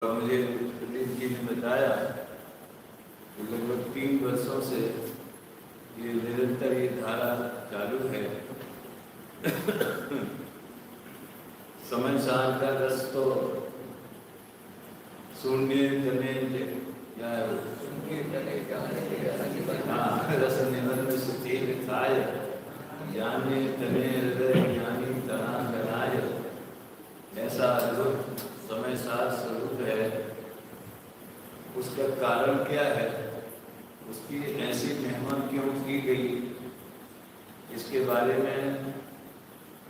और मुझे प्रदीप जी ने बताया कि लगभग 3 वर्षों से ये निरंतर ये धारा चालू है। समय साल का रस तो शून्य जने या रस निबंध सुधीर खाय जाने तने हृदय ज्ञानी तना कराय। ऐसा अद्भुत समय सार स्वरूप है। उसका कारण क्या है, उसकी ऐसी महिमा क्यों की गई, इसके बारे में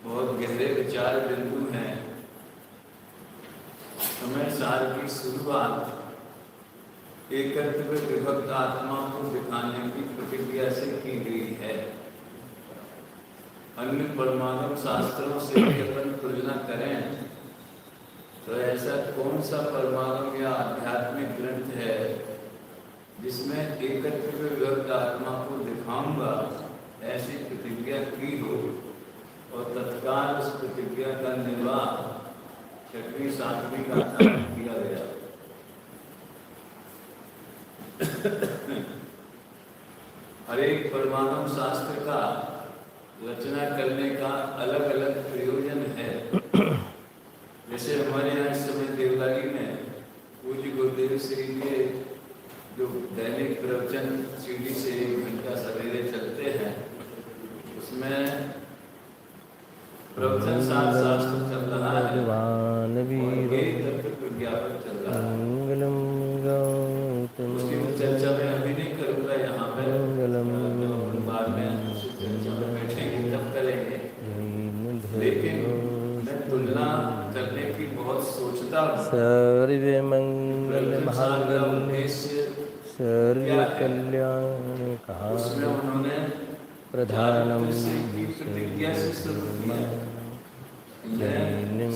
बहुत गहरे विचार बिंदु हैं। समय सार की शुरुआत एकत्व विभक्त आत्मा को दिखाने की प्रतिक्रिया से की गई है। अन्य परमाणु शास्त्रों से अपन तुलना करें तो ऐसा कौन सा परमाणु या आध्यात्मिक ग्रंथ है जिसमें एकत्व विभक्त आत्मा को दिखाऊंगा ऐसी प्रतिज्ञा की हो और तत्काल उस प्रतिज्ञा का निर्वाह 6वीं 7वीं गाथा में किया गया। हर एक परमाणु शास्त्र का रचना करने का अलग अलग प्रयोजन है। जैसे हमारे यहाँ इस समय देवलाली में पूज्य गुरुदेव श्री के जो दैनिक प्रवचन सीढ़ी से 1 घंटा सवेरे चलते हैं, उसमें प्रवचन शास्त्र चल रहा है, विज्ञापन चल रहा है। उसकी चर्चा में अभी नहीं करूँगा यहाँ पे, बाद में चर्चा में बैठेंगे तब करेंगे। लेकिन मैं तुलना करने की बहुत सोचता हूँ। सर्वे मंगल मांगल्ये सर्वे कल्याण काले उसमें उन्होंने प्रधानम प्रतिज्ञा से शुरू किया।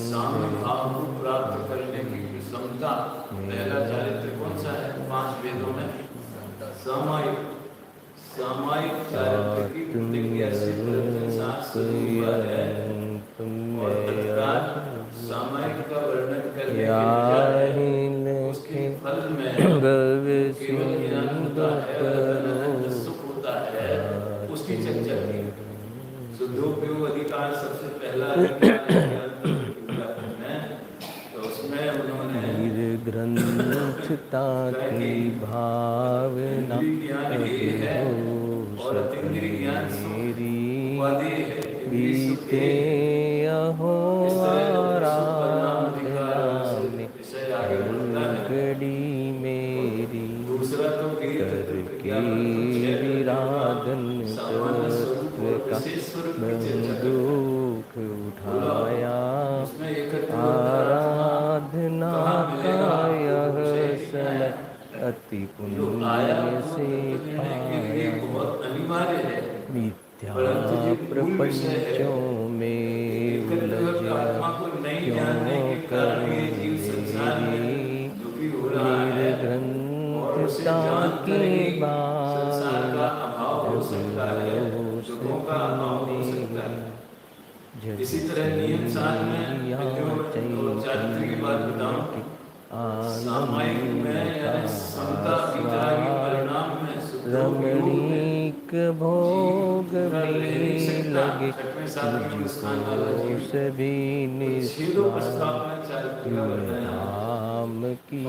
साम्य भाव को प्राप्त करने की क्षमता, पहला चारित्र कौन सा है 5 वेदों में? सामायिक चारित्र की प्रतिज्ञा से शुरू हुआ है। और तत्काल सामायिक का वर्णन करने के उसके फल में केवल ज्ञान होता है, सुख होता है, उसकी चर्चा की। शुद्धोपयोग अधिकार सबसे पहला तो उसमें उन्होंने ग्रंथता की भावना और इंद्रिय ज्ञान बीते अहो गड़ी मेरी करके विराधन तत्व का बंदूक उठाया आराधना का यह सन अति पुण्य से पाया। मिथ्या प्रपंचों में उलझ क्यों करूं मेरी ग्रंथता की इसी तरह नियम साथ में चारित्र की बात बताऊं, सामायिक में यानी समता वितरागी परिणाम में रमणीक भोग में लगे तुझको सभी निष्काम की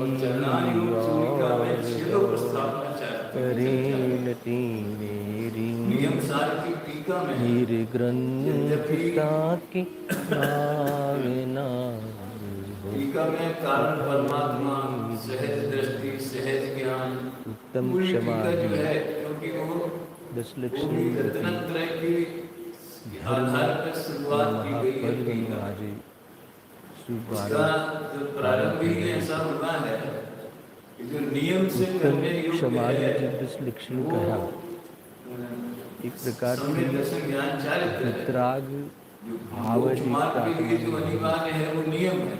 परिणति मेरी मेरे ग्रंथता की भावना में कारण परमात्मा, सहज दृष्टि, सहज ज्ञान, उत्तम क्षमा जो है, क्योंकि वो 10 लक्ष्मी रत्नत्रय की आधार पर शुरुआत की गई है। उसका जो प्रारंभ ही ऐसा हुआ है कि जो नियम से करने योग्य है, 10 लक्ष्मी कहा एक प्रकार की वितराग जो अनिवार्य है वो नियम है,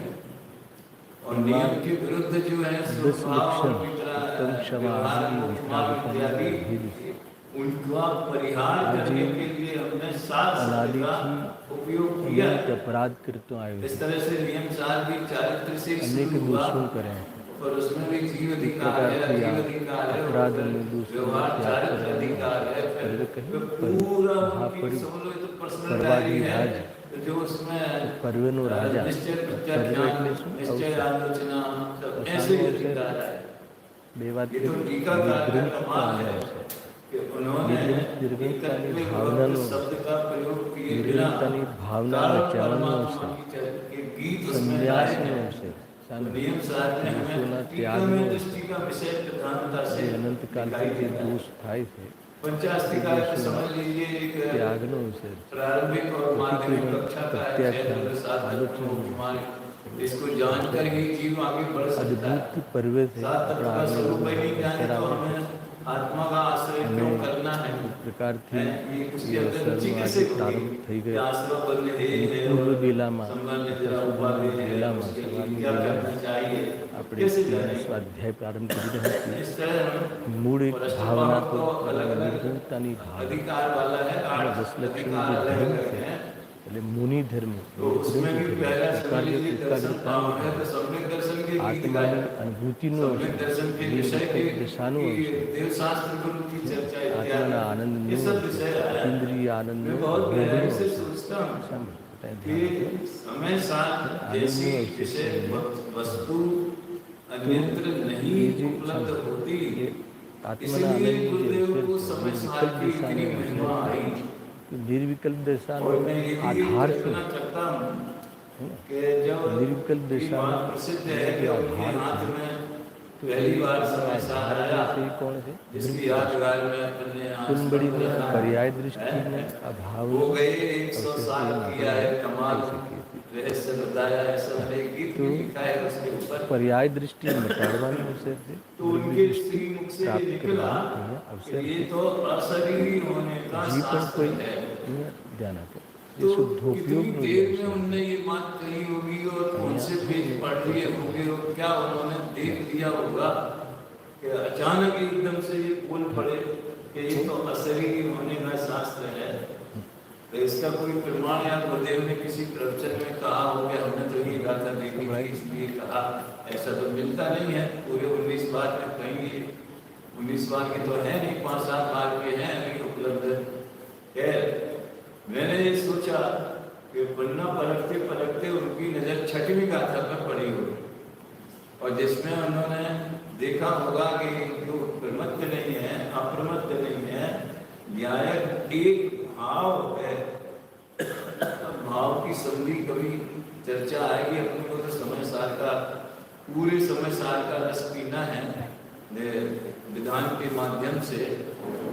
और नियम के विरुद्ध जो है उनका परिहार करने के लिए हमने 7 शब्द का उपयोग किया। अपराध करते आए इस तरह से नियम 4 भी चारित्र से अनेक शुरू हुआ दूसरों करे और उसमें भी जीव अधिकार है, अजीव अधिकार है, अपराध में दूसरों व्यवहार चारित्र अधिकार है, फिर पूरा उनकी समझ लो तो पर्सनल डायरी है जो उसमें निश्चय प्रत्याख्यान, निश्चय आलोचना सब ऐसे ही अधिकार है। ये तो टीकाकार का कमाल है कि उन्होंने एकत्व शब्द का प्रयोग किए बिना काल परमात्मा के गीत उसमें गाए हैं। नियम सार में हमें टीका में दृष्टि का विषय प्रधानता से अनंत काल के दोष थाय थे पंचास्तिका को समझ लीजिए एक प्रारंभिक और माध्यमिक कक्षा का है 6 7 इसको जानकर ही जीव आगे बढ़ सकता है। सात तत्व का स्वरूप ही नहीं जाने तो हमें आत्मा का आश्रय क्यों करना है? प्रकार ये उसके अंदर रुचि कैसे होगी? आश्रय बनने क्या करना चाहिए? कैसे जाने? स्वाध्याय प्रारंभ इस तरह मूल भावना तो अधिकार वाला है, 8 अधिकार अलग है। मुनि धर्म तो उसमें भी पहला समझ लीजिए दर्शन पावन है तो सम्यक दर्शन के गीत गाए, अनुभूति सम्यक दर्शन के विषय के देव शास्त्र गुरु की चर्चा इत्यादि आनंद ये सब विषय इंद्रिय आनंद मैं बहुत गहराई से सोचता हूँ कि समय साथ जैसी विषय वस्तु अन्यत्र नहीं उपलब्ध होती, इसलिए गुरुदेव को समय साथ की इतनी महिमा आई। निर्विकल्प दशा आधार से निर्विकल्प दशा प्रसिद्ध है कि उनके हाथ में पहली बार समय सार आया, कौन है जिसकी यादगार में अपने बड़ी पर्याय दृष्टि में अभाव हो गए 100 साल किया है कमाल रहस्य बताया है सब गीत भी लिखा है उसके ऊपर पर्याय दृष्टि में अवसर थे तो उनके श्री मुख से निकला ये तो अशरीरी होने का शास्त्र है। तो कितनी देर में उनने ये बात कही होगी और कौन से पेज पढ़ लिए होंगे और क्या उन्होंने देख लिया होगा कि अचानक एकदम से ये बोल पड़े कि ये तो अशरीरी होने का शास्त्र है। तो इसका कोई प्रमाण या गुरुदेव ने किसी प्रवचन में कहा हो कि हमने तो ये गाथा देखी थी इसलिए कहा, ऐसा तो मिलता नहीं है। पूरे 19 बार में कहीं 19 बार के तो है नहीं, 5-7 बार के हैं अभी उपलब्ध है। मैंने ये सोचा कि पन्ना पलटते पलटते उनकी नजर 6वीं गाथा पर पड़ी हुई और जिसमें उन्होंने देखा होगा कि जो प्रमत्त नहीं है अप्रमत्त नहीं है, न्यायक एक भाव है। भाव की संधि कभी चर्चा आएगी, अपने को तो समय सार का पूरे समय सार का रस पीना है विधान के माध्यम से,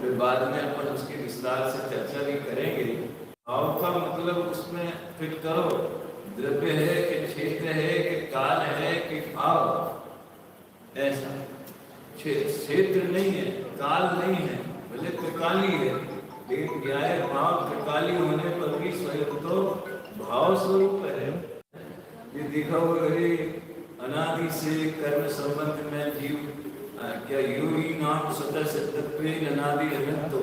फिर बाद में अपन उसकी विस्तार से चर्चा भी करेंगे। भाव का मतलब उसमें फिर करो द्रव्य है कि क्षेत्र है कि काल है कि भाव, ऐसा क्षेत्र नहीं है काल नहीं है, भले त्रिकाली है लेकिन न्याय भाव त्रिकाली होने पर भी स्वयं तो भाव स्वरूप है। ये देखा हुआ अनादि से कर्म संबंध में जीव क्या योगी नाम स्वतः सिद्धत्व अनादि अनंत,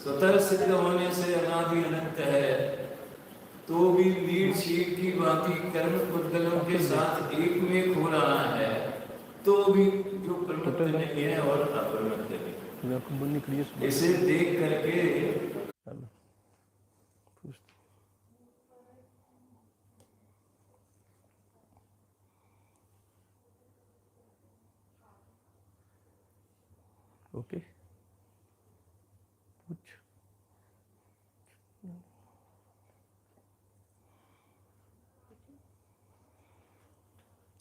स्वतः सिद्ध होने से अनादि अनंत है तो भी नीड शीट की भांति कर्म पुद्गलों के साथ एक में हो रहा है तो भी जो प्रमुख नहीं है और अप्रमुख नहीं, इसे देख करके ओके कुछ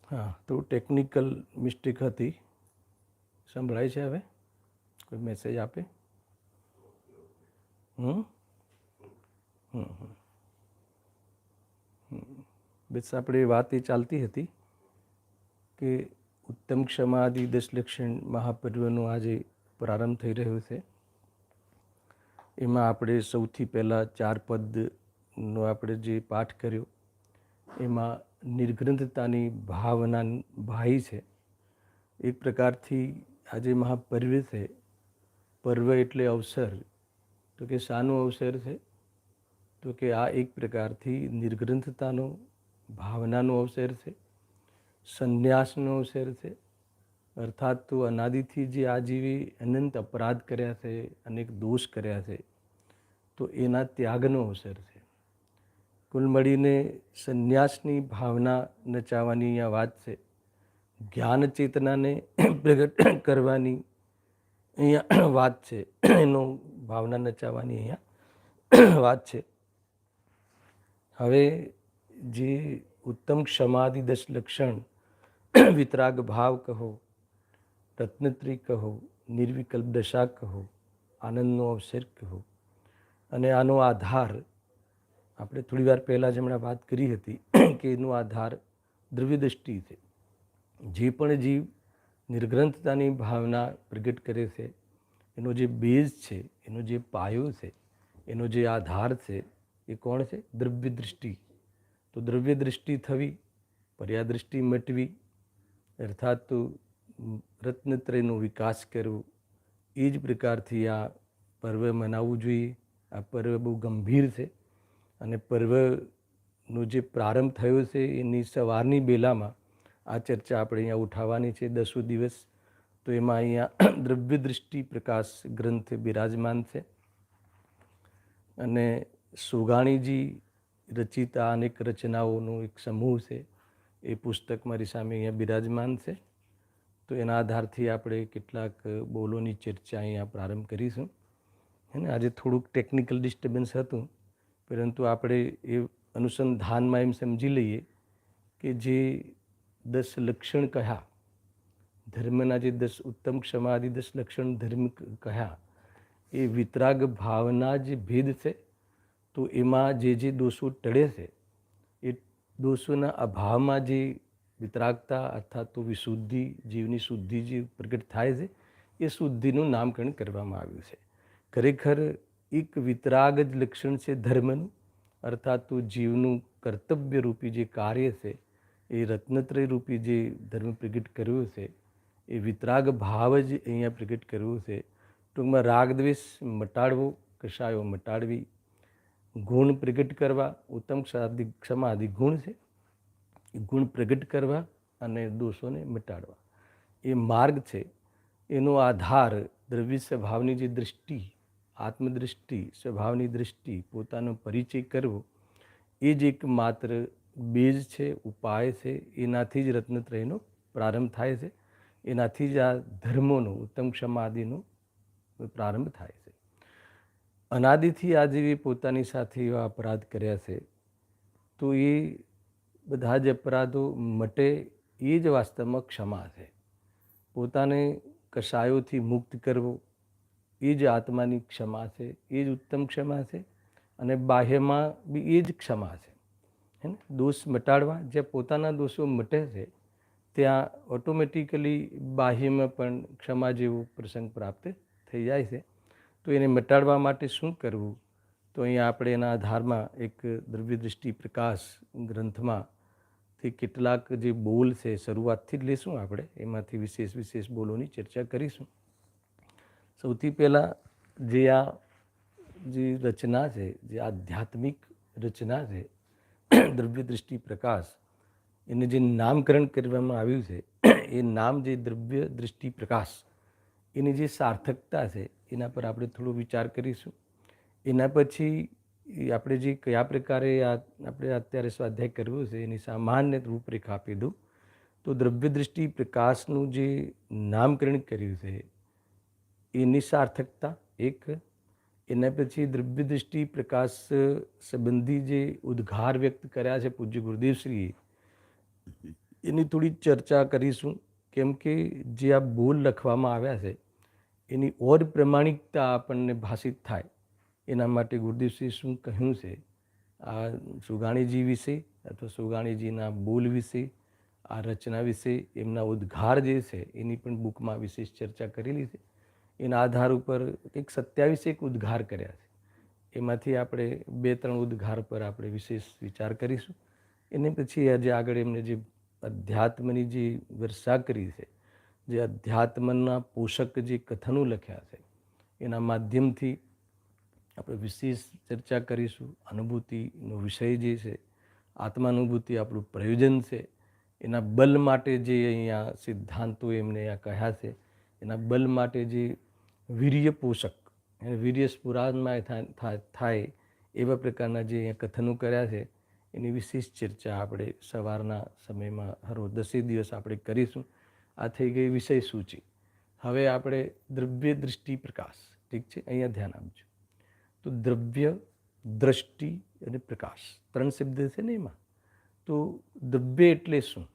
हाँ तो टेक्निकल मिस्टेक थी संभळाय છે હવે કોઈ મેસેજ આપે બસ આપણે વાત એ ચાલતી હતી કે ઉત્તમ ક્ષમાદિ 10 લક્ષણ મહાપર્વનો આજે પ્રારંભ થઈ રહ્યો છે। એમાં આપણે સૌથી પહેલાં 4 પદનો આપણે જે પાઠ કર્યો એમાં નિર્ગ્રંથતાની ભાવના ભાઈ છે। એક પ્રકારથી આજે મહાપર્વ છે પર્વ એટલે અવસર, તો કે શાનો અવસર છે? તો કે આ એક પ્રકારથી નિર્ગ્રંથતાનો, ભાવનાનો અવસર છે, સંન્યાસનો અવસર છે. અર્થાત તો અનાદિથી જે આજીવી અનંત અપરાધ કર્યા છે, અનેક દોષ કર્યા છે, તો એના ત્યાગનો અવસર છે. કુલ મળીને સંન્યાસની ભાવના નચાવવાની અહીંયા વાત છે. જ્ઞાન ચેતનાને પ્રગટ કરવાની અહીંયા વાત છે. એનો ભાવના નચાવવાની અહીંયા વાત છે. હવે જે ઉત્તમ ક્ષમાદિ 10 લક્ષણ, વિતરાગ ભાવ કહો, રત્નત્રી કહો, નિર્વિકલ્પ દશા કહો, આનંદનો અવસર કહો, અને આનો આધાર આપણે થોડી વાર પહેલાં જ હમણાં વાત કરી હતી કે એનો આધાર દ્રવ્ય દૃષ્ટિ છે. જે પણ જીવ નિર્ગ્રંથતાની ભાવના પ્રગટ કરે છે, એનો જે બેઝ છે, એનો જે પાયો છે, એનો જે આધાર છે, એ કોણ છે? દ્રવ્ય દૃષ્ટિ. તો દ્રવ્ય દૃષ્ટિ થવી, પર્યા દૃષ્ટિ મટવી, અર્થાત તો રત્નત્રયનો વિકાસ કરવો. એ જ પ્રકારથી આ પર્વ મનાવવું જોઈએ. આ પર્વ બહુ ગંભીર છે અને પર્વનો જે પ્રારંભ થયો છે એની સવારની બેલામાં આ ચર્ચા આપણે અહીંયા ઉઠાવવાની છે 10 દિવસ. તો એમાં અહીંયા દ્રવ્ય દૃષ્ટિ પ્રકાશ ગ્રંથ બિરાજમાન છે અને સુગાણીજી રચિત આ અનેક રચનાઓનો એક સમૂહ છે. એ પુસ્તક મારી સામે અહીંયા બિરાજમાન છે. તો એના આધારથી આપણે કેટલાક બોલોની ચર્ચા અહીંયા પ્રારંભ કરીશું. અને આજે થોડુંક ટેકનિકલ ડિસ્ટર્બન્સ હતું, પરંતુ આપણે એ અનુસંધાનમાં એમ સમજી લઈએ કે જે 10 લક્ષણ કહ્યા, ધર્મના જે 10 ઉત્તમ ક્ષમાદિ 10 લક્ષણ ધર્મ કહ્યા, એ વિતરાગ ભાવના જે ભેદ છે. તો એમાં જે દોષો ટળે છે, એ દોષોના અભાવમાં જે વિતરાગતા અર્થાત તો વિશુદ્ધિ, જીવની શુદ્ધિ જે પ્રગટ થાય છે, એ શુદ્ધિનું નામકરણ કરવામાં આવ્યું છે. ખરેખર એક વિતરાગ જ લક્ષણ છે ધર્મનું, અર્થાત તો જીવનું કર્તવ્ય રૂપી જે કાર્ય છે, એ રત્નત્રય રૂપી જે ધર્મ પ્રગટ કર્યો છે, એ વિતરાગ ભાવ જ અહીંયા પ્રગટ કર્યો છે. ટૂંકમાં રાગદ્વેષ મટાડવો, કશાયો મટાડવી, ગુણ પ્રગટ કરવા, ઉત્તમ ક્ષમાદિ ગુણ છે, એ ગુણ પ્રગટ કરવા અને દોષોને મટાડવા, એ માર્ગ છે. એનો આધાર દ્રવ્ય સ્વભાવની જે દૃષ્ટિ, આત્મદૃષ્ટિ, સ્વભાવની દૃષ્ટિ, પોતાનો પરિચય કરવો, એ જ એક માત્ર બેઝ છે, ઉપાય છે. એનાથી જ રત્નત્રયનો પ્રારંભ થાય છે. એનાથી જ આ ધર્મોનો, ઉત્તમ ક્ષમાદિનો પ્રારંભ થાય છે. અનાદિથી આજીવી પોતાની સાથે એવા અપરાધ કર્યા છે, તો એ બધા જ અપરાધો મટે, એ જ વાસ્તવમાં ક્ષમા છે. પોતાને કશાયોથી મુક્ત કરવો, એ જ આત્માની ક્ષમા છે, એ જ ઉત્તમ ક્ષમા છે. અને બાહ્યમાં બી એ જ ક્ષમા છે. હે ને? દોષ મટાડવા, જ્યાં પોતાના દોષો મટે છે, ત્યાં ઓટોમેટિકલી બાહ્યમાં પણ ક્ષમા જેવો પ્રસંગ પ્રાપ્ત થઈ જાય છે. તો એને મટાડવા માટે શું કરવું? તો અહીંયા આપણે એના આધારમાં એક દ્રવ્ય દૃષ્ટિ પ્રકાશ ગ્રંથમાંથી કેટલાક જે બોલ છે શરૂઆતથી જ લેશું આપણે, એમાંથી વિશેષ બોલોની ચર્ચા કરીશું. સૌથી પહેલાં જે આ જે રચના છે, જે આધ્યાત્મિક રચના છે દ્રવ્ય દૃષ્ટિ પ્રકાશ, એને જે નામકરણ કરવામાં આવ્યું છે, એ નામ જે દ્રવ્ય દૃષ્ટિ પ્રકાશ, એની જે સાર્થકતા છે એના પર આપણે થોડો વિચાર કરીશું. એના પછી આપણે જે કયા પ્રકારે આપણે અત્યારે સ્વાધ્યાય કરવું છે એની સામાન્ય રૂપરેખા આપી દઉં. તો દ્રવ્ય દૃષ્ટિ પ્રકાશનું જે નામકરણ કર્યું છે એની સાર્થકતા એક, એના પછી દ્રવ્ય દૃષ્ટિ પ્રકાશ સંબંધી જે ઉદ્ગાર વ્યક્ત કર્યા છે પૂજ્ય ગુરુદેવશ્રીએ, એની થોડી ચર્ચા કરીશું. કેમ કે જે આ બોલ લખવામાં આવ્યા છે એની ઓર પ્રમાણિકતા આપણને ભાષિત થાય એના માટે ગુરુદેવશ્રીએ શું કહ્યું છે, આ સુગાણીજી વિશે અથવા સુગાણીજીના બોલ વિશે, આ રચના વિશે, એમના ઉદ્ગાર જે છે એની પણ બુકમાં વિશેષ ચર્ચા કરેલી છે. એના આધાર ઉપર કંઈક 27 ઉદ્ગાર કર્યા છે. એમાંથી આપણે 2-3 ઉદ્ગાર પર આપણે વિશેષ વિચાર કરીશું. એને પછી આજે આગળ એમને જે અધ્યાત્મની જે વર્ષા કરી છે, જે અધ્યાત્મના પોષક જે કથનો લખ્યા છે, એના માધ્યમથી આપણે વિશેષ ચર્ચા કરીશું. અનુભૂતિનો વિષય જે છે, આત્માનુભૂતિ આપણું પ્રયોજન છે, એના બલ માટે જે અહીંયા સિદ્ધાંતો એમને અહીંયા કહ્યા છે, એના બલ માટે જે વીર્ય પોષક અને વીર્ય સ્ફુરાનમાં થાય એવા પ્રકારના જે અહીંયા કથનો કર્યા છે, એની વિશેષ ચર્ચા આપણે સવારના સમયમાં હર 10 દિવસ આપણે કરીશું. આ થઈ ગઈ વિષય સૂચિ. હવે આપણે દ્રવ્ય, દૃષ્ટિ, પ્રકાશ. ઠીક છે, અહીંયા ધ્યાન આપજો. તો દ્રવ્ય, દ્રષ્ટિ અને પ્રકાશ 3 શબ્દ છે ને એમાં. તો દ્રવ્ય એટલે શું?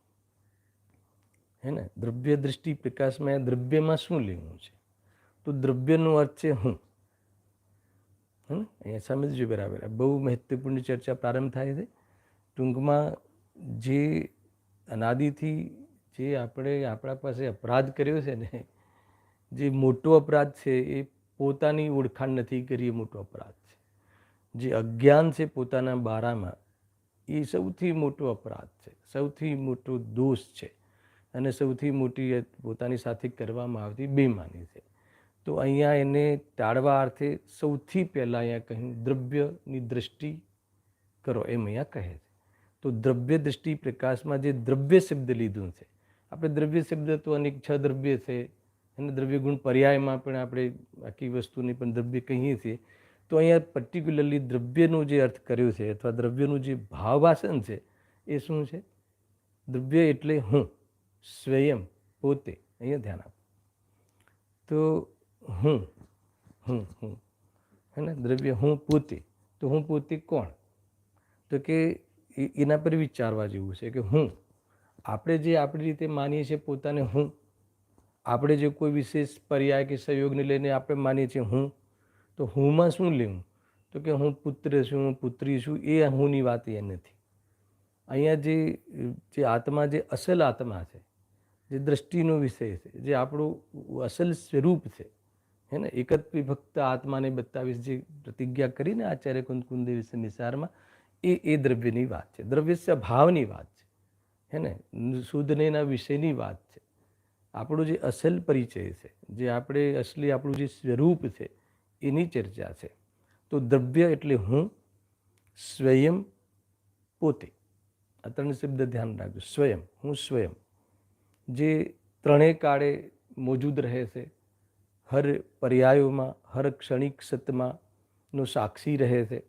હે ને, દ્રવ્ય, દૃષ્ટિ, પ્રકાશમાં દ્રવ્યમાં શું લેવું છે? તો દ્રવ્યનો અર્થ છે હું. અહીંયા સમજજો બરાબર. બહુ મહત્વપૂર્ણ ચર્ચા પ્રારંભ થાય છે. ટૂંકમાં જે અનાદિથી જે આપણા પાસે અપરાધ કર્યો છે ને, જે મોટો અપરાધ છે એ પોતાની ઓળખાણ નથી કરી, એ મોટો અપરાધ છે. જે અજ્ઞાન છે પોતાના બારામાં, એ સૌથી મોટો અપરાધ છે, સૌથી મોટો દોષ છે અને સૌથી મોટી પોતાની સાથે કરવામાં આવતી બેમાની છે. તો અહીંયા એને ટાળવા અર્થે સૌથી પહેલાં અહીંયા કહ્યું દ્રવ્યની દૃષ્ટિ કરો, એમ અહીંયા કહે છે. તો દ્રવ્ય, દૃષ્ટિ, પ્રકાશમાં જે દ્રવ્ય શબ્દ લીધું છે, આપણે દ્રવ્ય શબ્દ તો અનેક 6 દ્રવ્ય છે અને દ્રવ્ય ગુણ પર્યાયમાં પણ આપણે આખી વસ્તુને પણ દ્રવ્ય કહીએ છીએ. તો અહીંયા પર્ટિક્યુલરલી દ્રવ્યનો જે અર્થ કર્યો છે અથવા દ્રવ્યનું જે ભાવવાસન છે એ શું છે? દ્રવ્ય એટલે હું, સ્વયં, પોતે. અહીંયા ધ્યાન આપો. તો હું હું હું હે ને, દ્રવ્ય હું પોતે. તો હું પોતે કોણ? તો કે એના પર વિચારવા જેવું છે કે હું, આપણે જે આપણી રીતે માનીએ છીએ પોતાને હું, આપણે જે કોઈ વિશેષ પર્યાય કે સંયોગને લઈને આપણે માનીએ છીએ હું, તો હુંમાં શું લેવું? તો કે હું પુત્ર છું, હું પુત્રી છું, એ હુંની વાત એ નથી. અહીંયા જે આત્મા, જે અસલ આત્મા છે, જે દ્રષ્ટિનો વિષય છે, જે આપણું અસલ સ્વરૂપ છે, હે ને, એકત વિભક્ત આત્માને બતાવીશ જે પ્રતિજ્ઞા કરીને આચાર્ય કુંદ નિસારમાં, એ દ્રવ્યની વાત છે. દ્રવ્ય ભાવની વાત છે, હે ને, શુદ્ધનેના વિષયની વાત છે. આપણો જે અસલ પરિચય છે, જે આપણે અસલી આપણું જે સ્વરૂપ છે, એની ચર્ચા છે. તો દ્રવ્ય એટલે હું, સ્વયં, પોતે. આ 3 શબ્દ ધ્યાન રાખજો. સ્વયં, હું સ્વયં, જે ત્રણેય કાળે મોજૂદ રહે છે, હર પર્યાયોમાં, હર ક્ષણિક સત્યમાં નો સાક્ષી રહે છે.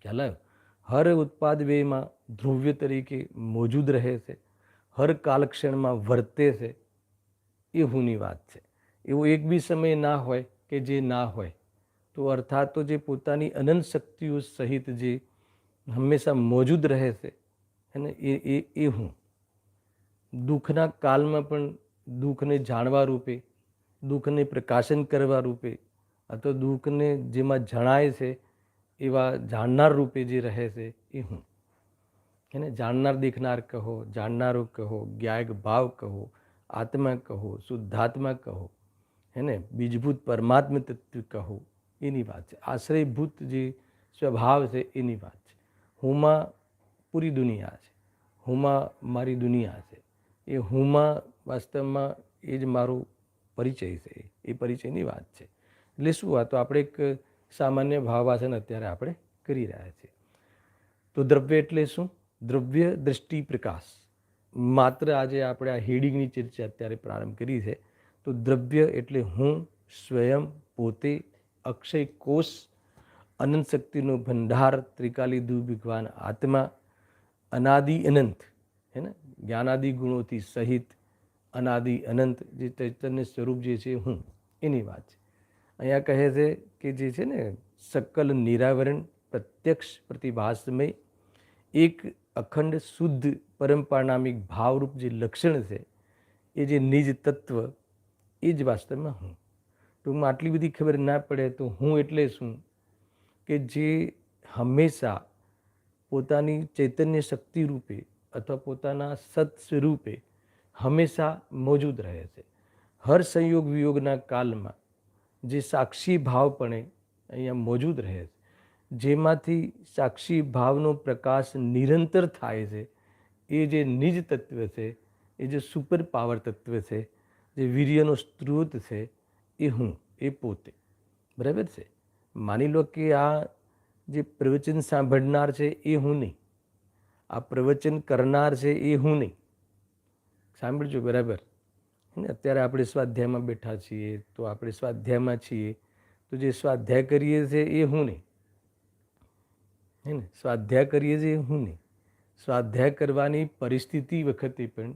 ખ્યાલ આવ્યો? હર ઉત્પાદ વ્યયમાં ધ્રુવ્ય તરીકે મોજૂદ રહે છે, હર કાલક્ષણમાં વર્તે છે. એ હુંની વાત છે. એવો એક બી સમય ના હોય કે જે ના હોય. તો અર્થાત તો જે પોતાની અનંત શક્તિઓ સહિત જે હંમેશા મોજૂદ રહે છે, અને એ હું. દુઃખના કાલમાં પણ દુઃખને જાણવા રૂપે, દુઃખને પ્રકાશન કરવા રૂપે, અથવા દુઃખને જેમાં જણાય છે એવા જાણનાર રૂપે જે રહે છે એ હું. એને જાણનાર દેખનાર કહો, જાણનારો કહો, જ્ઞાયક ભાવ કહો, આત્મા કહો, શુદ્ધાત્મા કહો, એને બીજભૂત પરમાત્મ તત્વ કહો, એની વાત છે. આશ્રયભૂત જે સ્વભાવ છે એની વાત છે. હુંમાં પૂરી દુનિયા છે, હુંમાં મારી દુનિયા છે. એ હુંમાં વાસ્તવમાં એ જ મારો પરિચય છે, એ પરિચયની વાત છે. એટલે શું? આ તો આપણે એક સામાન્ય ભાવવાસન અત્યારે આપણે કરી રહ્યા છીએ. તો દ્રવ્ય એટલે શું? દ્રવ્ય, દૃષ્ટિ, પ્રકાશ. માત્ર આજે આપણે આ હેડિંગની ચર્ચા અત્યારે પ્રારંભ કરી છે. તો દ્રવ્ય એટલે હું, સ્વયં, પોતે, અક્ષય કોષ, અનંત શક્તિનો ભંડાર, ત્રિકાલી ભગવાન આત્મા, અનાદિ અનંત, હે ને, જ્ઞાનાદિ ગુણોથી સહિત અનાદિ અનંત જે ચૈતન્ય સ્વરૂપ જે છે હું, એની વાત છે. અહીંયા કહે છે કે જે છે ને સકલ નિરાવરણ પ્રત્યક્ષ પ્રતિભાસમય એક અખંડ શુદ્ધ પરમપારણામિક ભાવરૂપ જે લક્ષણ છે, એ જે નિજ તત્વ, એ જ વાસ્તવમાં હું. ટૂંકમાં આટલી બધી ખબર ના પડે તો હું એટલે શું? કે જે હંમેશા પોતાની ચૈતન્ય શક્તિ રૂપે અથવા પોતાના સત સ્વરૂપે હંમેશા મોજૂદ રહે છે. હર સંયોગ વિયોગના કાલમાં જે સાક્ષી ભાવપણે અહીંયા મોજૂદ રહે છે, જેમાંથી સાક્ષી ભાવનો પ્રકાશ નિરંતર થાય છે, એ જે નિજ તત્વ છે, એ જે સુપર પાવર તત્વ છે, જે વીર્યનો સ્ત્રોત છે, એ હું, એ પોતે. બરાબર છે. માની લો કે આ જે પ્રવચન સાંભળનાર છે એ હું નહીં, આ પ્રવચન કરનાર છે એ હું નહીં. સાંભળજો બરાબર. અત્યારે આપણે સ્વાધ્યાયમાં બેઠા છીએ તો આપણે સ્વાધ્યાયમાં છીએ, તો જે સ્વાધ્યાય કરીએ છીએ એ હું નહીં, હે ને. સ્વાધ્યાય કરીએ છીએ એ હું નહીં. સ્વાધ્યાય કરવાની પરિસ્થિતિ વખતે પણ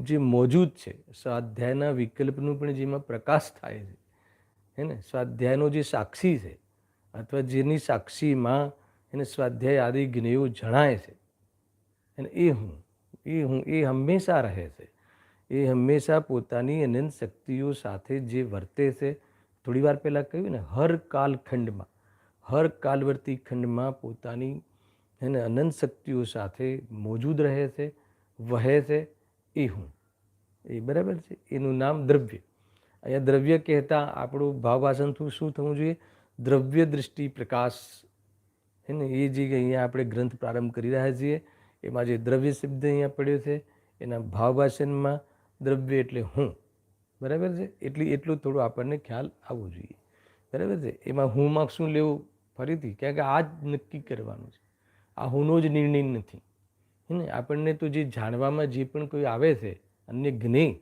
જે મોજૂદ છે, સ્વાધ્યાયના વિકલ્પનું પણ જેમાં પ્રકાશ થાય છે, હે ને, સ્વાધ્યાયનો જે સાક્ષી છે અથવા જેની સાક્ષીમાં એને સ્વાધ્યાય આદિ જ્ઞેયો જણાય છે, અને એ હંમેશા રહે છે. એ હંમેશા પોતાની અનંત શક્તિઓ સાથે જે વર્તે છે, થોડી વાર પહેલાં કહ્યું ને, હર કાલખંડમાં, હર કાલવર્તી ખંડમાં પોતાની એને અનંત શક્તિઓ સાથે મોજૂદ રહે છે, વહે છે, એ હું. એ બરાબર છે. એનું નામ દ્રવ્ય. અહીંયા દ્રવ્ય કહેતા આપણું ભાવભાષણથી શું થવું જોઈએ? દ્રવ્ય દૃષ્ટિ પ્રકાશ, હે ને. એ જે અહીંયા આપણે ગ્રંથ પ્રારંભ કરી રહ્યા છીએ એમાં જે દ્રવ્ય શબ્દ અહીંયા પડ્યો છે એના ભાવભાષણમાં દ્રવ્ય એટલે હું, બરાબર છે. એટલું થોડું આપણને ખ્યાલ આવવો જોઈએ, બરાબર છે. એમાં હુંમાં શું લેવું ફરીથી, કારણ કે આ જ નક્કી કરવાનું છે. આ હુંનો જ નિર્ણય નથી, હે ને. આપણને તો જે જાણવામાં જે પણ કોઈ આવે છે અન્ય જ્ઞેય,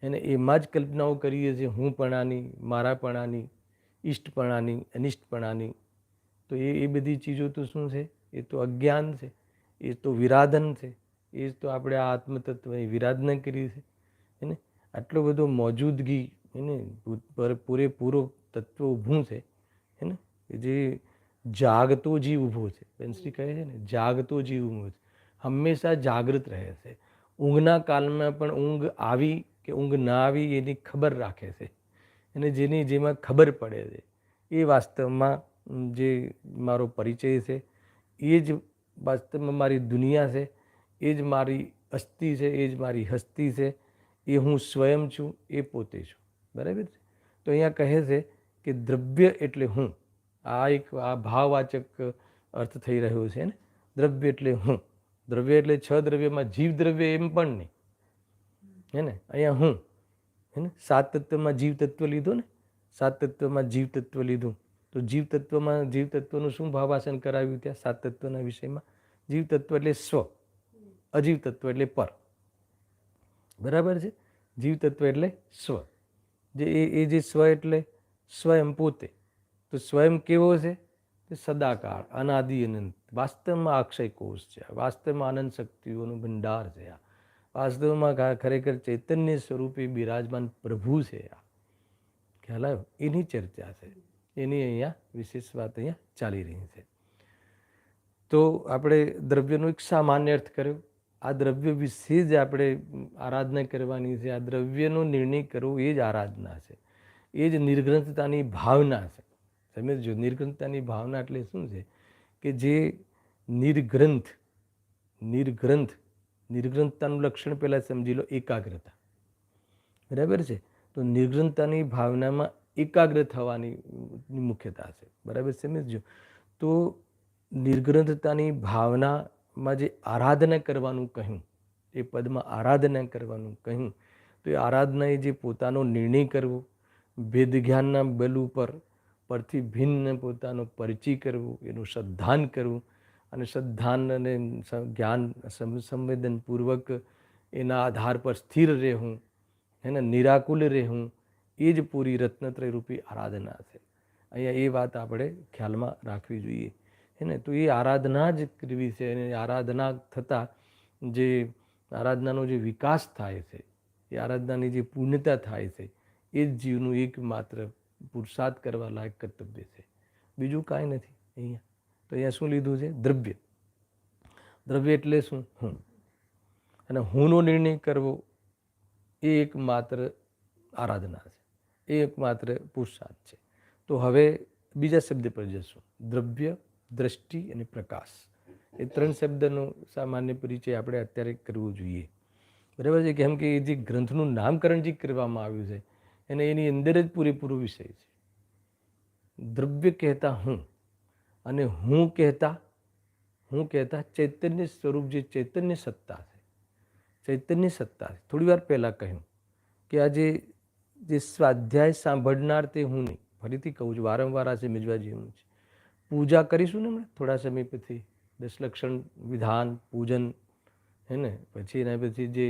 એને એમાં જ કલ્પનાઓ કરીએ છીએ, હુંપણાની, મારાપણાની, ઈષ્ટપણાની, અનિષ્ટપણાની. તો એ બધી ચીજો તો શું છે? એ તો અજ્ઞાન છે, એ તો વિરાધન છે. એ જ તો આપણે આ આત્મતત્વની વિરાધના કરી છે, એને. આટલો બધો મોજૂદગી, એને પૂરેપૂરો તત્વ ઊભું છે, એને. જે જાગતો જીવ ઊભો છે, બેનશ્રી કહે છે ને, જાગતો જીવ ઊભો છે, હંમેશા જાગૃત રહે છે. ઊંઘના કાલમાં પણ ઊંઘ આવી કે ઊંઘ ના આવી એની ખબર રાખે છે, અને જેમાં ખબર પડે છે એ વાસ્તવમાં જે મારો પરિચય છે, એ જ વાસ્તવમાં મારી દુનિયા છે, એ જ મારી અસ્થિ છે, એ જ મારી હસ્તી છે, એ હું સ્વયં છું, એ પોતે છું, બરાબર છે. તો અહીંયા કહે છે કે દ્રવ્ય એટલે હું. આ ભાવવાચક અર્થ થઈ રહ્યો છે ને, દ્રવ્ય એટલે હું. દ્રવ્ય એટલે 6 દ્રવ્યમાં જીવ દ્રવ્ય એમ પણ નહીં, હે ને. અહીંયા હું, હે ને. 7 તત્વમાં જીવ તત્વ લીધો ને, 7 તત્વમાં જીવ તત્વ લીધું, તો જીવ તત્વનું શું ભાવાસન કરાવ્યું ત્યાં 7 તત્વના વિષયમાં? જીવ તત્વ એટલે સ્વ, અજીવ તત્વ એટલે પર, બરાબર છે. જીવ તત્વ એટલે સ્વ, જે સ્વ એટલે સ્વયં પોતે. તો સ્વયં કેવો છે? તે સદાકાળ, અનાદિ અનંત, વાસ્તવમાં અક્ષય કોષ છે, વાસ્તવમાં આનંદ શક્તિઓનો ભંડાર છે, આ વાસ્તવમાં ખરેખર ચૈતન્ય સ્વરૂપે બિરાજમાન પ્રભુ છે. આ ખ્યાલ આવ્યો? એની ચર્ચા છે, એની અહીંયા વિશેષ વાત અહીંયા ચાલી રહી છે. તો આપણે દ્રવ્યનો એક સામાન્ય અર્થ કર્યો. આ દ્રવ્ય વિશે જ આપણે આરાધના કરવાની છે. આ દ્રવ્યનો નિર્ણય કરવો એ જ આરાધના છે, એ જ નિર્ગ્રંથતાની ભાવના છે. સમજો, નિર્ગ્રંથતાની ભાવના એટલે શું છે? કે જે નિર્ગ્રંથતાનું લક્ષણ પહેલાં સમજી લો, એકાગ્રતા, બરાબર છે. તો નિર્ગ્રંથતાની ભાવનામાં એકાગ્ર થવાની મુખ્યતા છે, બરાબર સમજો. તો નિર્ગ્રંથતાની ભાવનામાં જે આરાધના કરવાનું કહ્યું, એ પદમાં આરાધના કરવાનું કહ્યું, તો એ આરાધના એ જે પોતાનો નિર્ણય કરવો, ભેદ જ્ઞાનના બલ પરથી ભિન્ન પોતાનો પરિચય કરવો, એનું શ્રદ્ધાન કરવું, અને શ્રદ્ધાન અને જ્ઞાન સંવેદનપૂર્વક એના આધાર પર સ્થિર રહેવું, એને નિરાકુલ રહેવું, એ જ પૂરી રત્નત્રય રૂપી આરાધના છે. અહીંયા એ વાત આપણે ખ્યાલમાં રાખવી જોઈએ, હે ને. તો એ આરાધના જ કરવી છે, અને આરાધના થતાં જે આરાધનાનો જે વિકાસ થાય છે, એ આરાધનાની જે પૂર્ણતા થાય છે, એ જ જીવનું એકમાત્ર પુરુષાર્થ કરવા લાયક કર્તવ્ય છે, બીજું કાંઈ નથી અહીંયા. તો અહીંયા શું લીધું છે? દ્રવ્ય. દ્રવ્ય એટલે શું? હું. અને હુંનો નિર્ણય કરવો એ એકમાત્ર આરાધના છે, એ એકમાત્ર પુરુષાર્થ છે. તો હવે બીજા શબ્દ પર જશું. દ્રવ્ય, દ્રષ્ટિ અને પ્રકાશ, એ 3 શબ્દનો સામાન્ય પરિચય આપણે અત્યારે કરવો જોઈએ, બરાબર છે. કેમ કે એ જે ગ્રંથનું નામકરણ જે કરવામાં આવ્યું છે એને એની અંદર જ પૂરેપૂરો વિષય છે. દ્રવ્ય કહેતા હું, અને હું કહેતા ચૈતન્ય સ્વરૂપ, જે ચૈતન્ય સત્તા છે, ચૈતન્ય સત્તા છે. થોડી વાર પહેલાં કહ્યું કે આ જે જે સ્વાધ્યાય સાંભળનાર તે હું નહીં. ફરીથી કહું છું, વારંવાર આ સમજવાજીનું છે. પૂજા કરીશું ને હમણાં થોડા સમય પછી, દશલક્ષણ વિધાન પૂજન, હે ને, પછી એના પછી જે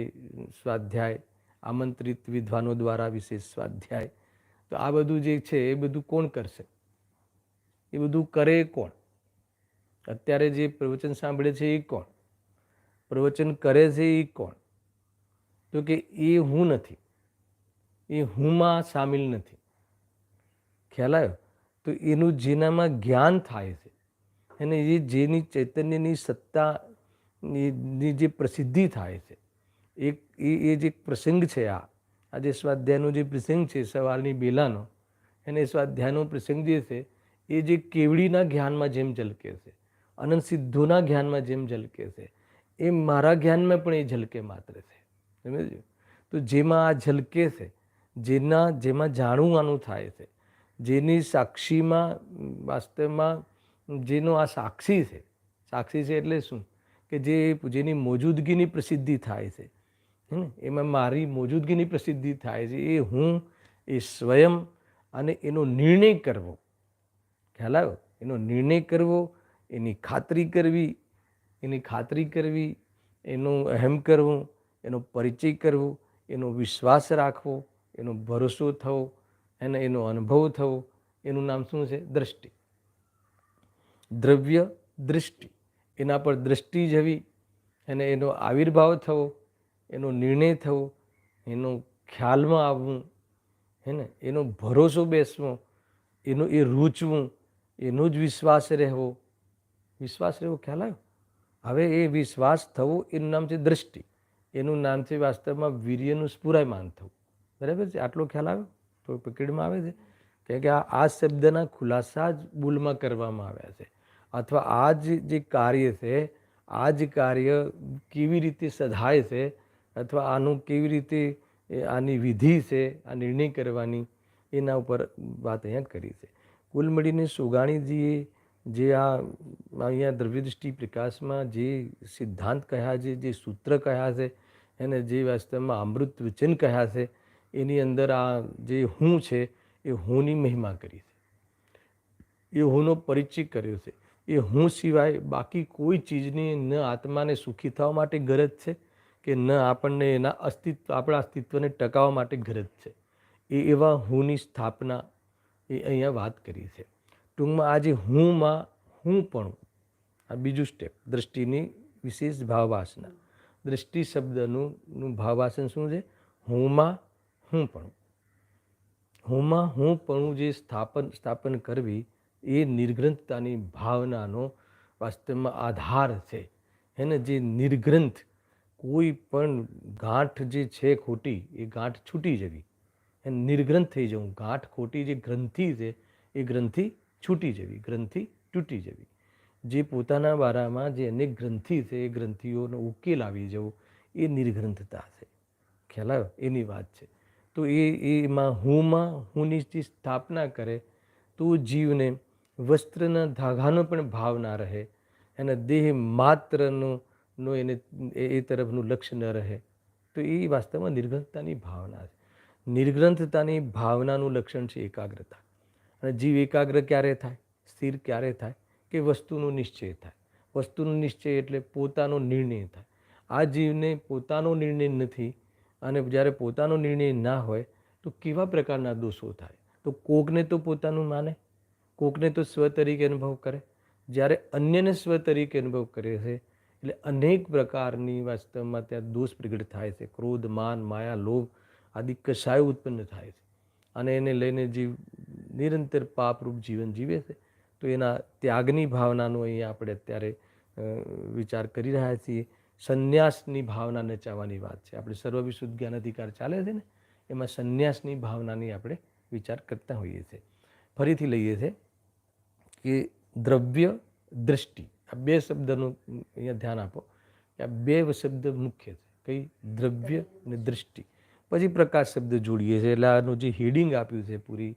સ્વાધ્યાય આમંત્રિત વિદ્વાનો દ્વારા વિશેષ સ્વાધ્યાય, તો આ બધું જે છે એ બધું કોણ કરશે? એ બધું કરે કોણ? અત્યારે જે પ્રવચન સાંભળે છે એ કોણ? પ્રવચન કરે છે એ કોણ? તો કે એ હું નથી, એ હુંમાં સામેલ નથી. ખ્યાલ આવ્યો? તો એનું જેનામાં જ્ઞાન થાય છે અને એ જેની ચૈતન્યની સત્તાની જે પ્રસિદ્ધિ થાય છે, એ જે પ્રસંગ છે, આ જે સ્વાધ્યાયનો જે પ્રસંગ છે સવારની બેલાનો, એને સ્વાધ્યાયનો પ્રસંગ જે છે એ જે કેવડીના જ્ઞાનમાં જેમ ઝલકે છે, અનંત સિદ્ધોના જ્ઞાનમાં જેમ ઝલકે છે, એ મારા જ્ઞાનમાં પણ એ ઝલકે માત્ર છે. સમજ્યું? તો જેમાં આ ઝલકે છે, જેમાં જાણવાનું થાય છે, જેની સાક્ષીમાં વાસ્તવમાં જેનો આ સાક્ષી છે, સાક્ષી છે એટલે શું કે જેની મોજૂદગીની પ્રસિદ્ધિ થાય છે, એમાં મારી મોજૂદગીની પ્રસિદ્ધિ થાય છે, એ હું, એ સ્વયં, અને એનો નિર્ણય કરવો. ખ્યાલ આવ્યો? એનો નિર્ણય કરવો, એની ખાતરી કરવી, એનો અહેમ કરવું, એનો પરિચય કરવો, એનો વિશ્વાસ રાખવો, એનો ભરોસો થવો, અને એનો અનુભવ થવો, એનું નામ શું છે? દ્રષ્ટિ. દ્રવ્ય દૃષ્ટિ, એના પર દ્રષ્ટિ જવી, અને એનો આવિર્ભાવ થવો, એનો નિર્ણય થવો, એનો ખ્યાલમાં આવવું, હે ને, એનો ભરોસો બેસવો, એનો એ રૂચવું, એનો જ વિશ્વાસ રહેવો. ખ્યાલ આવ્યો? હવે એ વિશ્વાસ થવો એનું નામ છે દ્રષ્ટિ, એનું નામ છે વાસ્તવમાં વીર્યનું સ્ફુરાયમાન થવું. બરાબર છે? આટલો ખ્યાલ આવ્યો? તો પકડમાં આવે છે કે આ શબ્દના ખુલાસા જ બુલમાં કરવામાં આવ્યા છે, અથવા આ જે કાર્ય છે, આ જ કાર્ય કેવી રીતે સધાય છે, અથવા આનું કેવી રીતે આની વિધિ છે આ નિર્ણય કરવાની, એના ઉપર વાત અહીંયા કરી છે. કુલ મળીને સુગાણીજીએ જે અહીંયા દ્રવ્યદૃષ્ટિ પ્રકાશમાં જે સિદ્ધાંત કહ્યા છે, જે સૂત્ર કહ્યા છે, એને જે વાસ્તવમાં અમૃત વચન કહ્યા છે, એની અંદર આ જે હું છે એ હુંની મહિમા કરી છે, એ હુંનો પરિચય કર્યો છે. એ હું સિવાય બાકી કોઈ ચીજની ન આત્માને સુખી થવા માટે ગરજ છે, કે ન આપણને આપણા અસ્તિત્વને ટકાવવા માટે ગરજ છે. એવા હુંની સ્થાપના એ અહીંયા વાત કરી છે. ટૂંકમાં આજે હુંમાં હું પણ, આ બીજું સ્ટેપ, દ્રષ્ટિની વિશેષ ભાવવાસના. દ્રષ્ટિ શબ્દનું ભાવવાસન શું છે? હુંમાં હું પણ. હુંમાં હું પણ જે સ્થાપન કરવી, એ નિર્ગ્રંથતાની ભાવનાનો વાસ્તવમાં આધાર છે. એને જે નિર્ગ્રંથ, કોઈ પણ ગાંઠ જે છે ખોટી, એ ગાંઠ છૂટી જવી, એને નિર્ગ્રંથ થઈ જવું. ગાંઠ ખોટી જે ગ્રંથિ છે એ ગ્રંથિ છૂટી જવી, ગ્રંથિ તૂટી જવી. જે પોતાના બારામાં જે અનેક ગ્રંથિ છે એ ગ્રંથિઓનો ઉકેલ આવી જવો, એ નિર્ગ્રંથતા છે. ખ્યાલ આવ્યો? એની વાત છે. તો એમાં હુંની જે સ્થાપના કરે તો જીવને વસ્ત્રના ધાગાનો પણ ભાવ ના રહે, એના દેહ માત્રનો એને એ તરફનું લક્ષ્ય ન રહે. તો એ વાસ્તવમાં નિર્ગ્રંથતાની ભાવના છે. નિર્ગ્રંથતાની ભાવનાનું લક્ષણ છે એકાગ્રતા. અને જીવ એકાગ્ર ક્યારે થાય, સ્થિર ક્યારે થાય? કે વસ્તુનો નિશ્ચય થાય. વસ્તુનો નિશ્ચય એટલે પોતાનો નિર્ણય થાય. આ જીવને પોતાનો નિર્ણય નથી, અને જ્યારે પોતાનો નિર્ણય ના હોય તો કેવા પ્રકારના દોષો થાય? તો કોકને તો પોતાનું માને, કોકને તો સ્વ તરીકે અનુભવ કરે. જ્યારે અન્યને સ્વ તરીકે અનુભવ કરે છે એટલે અનેક પ્રકારની વાસ્તવમાં ત્યાં દોષ પ્રગટ થાય છે. ક્રોધ, માન, માયા, લોભ આદિ કશાયો ઉત્પન્ન થાય છે, અને એને લઈને જીવ નિરંતર પાપરૂપ જીવન જીવે છે. તો એના ત્યાગની ભાવનાનો અહીંયા આપણે અત્યારે વિચાર કરી રહ્યા છીએ. સંન્યાસની ભાવના નચાવવાની વાત છે. આપણે સર્વવિશુદ્ધ જ્ઞાન અધિકાર ચાલે છે ને, એમાં સંન્યાસની ભાવનાની આપણે વિચાર કરતા હોઈએ છીએ. ફરીથી લઈએ છીએ કે દ્રવ્ય દ્રષ્ટિ, આ બે શબ્દનું અહીંયા ધ્યાન આપો કે આ બે શબ્દ મુખ્ય છે. કઈ? દ્રવ્ય અને દૃષ્ટિ. પછી પ્રકાશ શબ્દ જોડીએ છીએ, એટલે આનું જે હેડિંગ આપ્યું છે પૂરી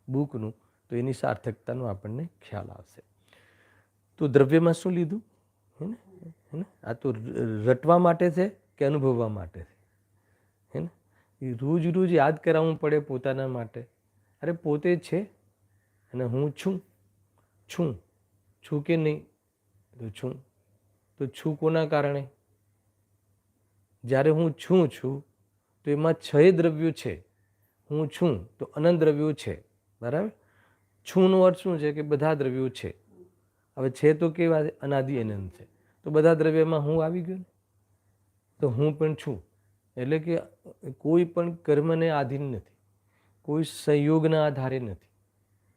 બુકનું, તો એની સાર્થકતાનો આપણને ખ્યાલ આવશે. તો દ્રવ્યમાં શું લીધું? હે ને, આ તો રટવા માટે છે કે અનુભવવા માટે છે? હે ને, એ રોજ રોજ યાદ કરાવવું પડે પોતાના માટે. અરે પોતે છે અને હું છું છું કે નહીં? તો છું કોના કારણે? જ્યારે હું છું તો એમાં 6 દ્રવ્યો છે. હું છું તો અનંત દ્રવ્યો છે, બરાબર? છુંનો અર્થ શું છે? કે બધા દ્રવ્યો છે. હવે છે તો કેવા છે? અનાદિ અનંત છે. તો બધા દ્રવ્યમાં હું આવી ગયો ને, તો હું પણ છું. એટલે કે કોઈ પણ કર્મને આધીન નથી, કોઈ સંયોગના આધારે નથી.